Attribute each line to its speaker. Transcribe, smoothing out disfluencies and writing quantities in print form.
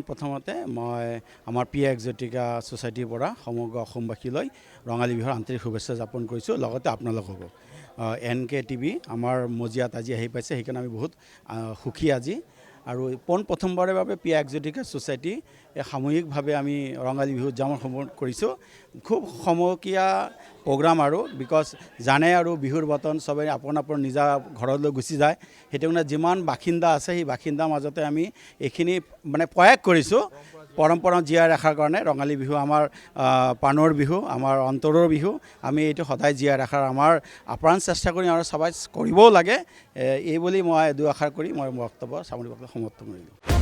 Speaker 1: প্ৰথমতে মই আমাৰ পি এক্সটিকা ছ'চাইটিৰ পৰা সমগ্ৰ অসমবাসীলৈ ৰঙালী বিহুৰ আন্তৰিক শুভেচ্ছা জ্ঞাপন কৰিছোঁ। লগতে আপোনালোককো NK TV আমাৰ মজিয়াত আজি আহি পাইছে, সেইকাৰণে আমি বহুত সুখী আজি। আৰু প্ৰথমবাৰৰ বাবে পি এক্সটিকা ছ'চাইটি সামূহিকভাৱে আমি ৰঙালী বিহু উদযাপন কৰিছোঁ। খুব সমকীয়া প্ৰগ্ৰাম আৰু বিকজ জানে আৰু বিহুৰ বতন চবেই আপোন নিজা ঘৰলৈ গুচি যায়, সেইটো কাৰণে যিমান বাসিন্দা আছে সেই বাসিন্দাৰ মাজতে আমি এইখিনি মানে প্ৰয়াস কৰিছোঁ পৰম্পৰা জীয়াই ৰখাৰ কাৰণে। ৰঙালী বিহু আমাৰ প্ৰাণৰ বিহু, আমাৰ অন্তৰৰ বিহু, আমি এইটো সদায় জীয়াই ৰখাৰ আমাৰ আপ্ৰাণ চেষ্টা কৰি আৰু সবাই কৰিবও লাগে। এই বুলি মই দুআষাৰ কৰি মই বক্তব্য সামৰিবলৈ সমৰ্থ কৰিলোঁ।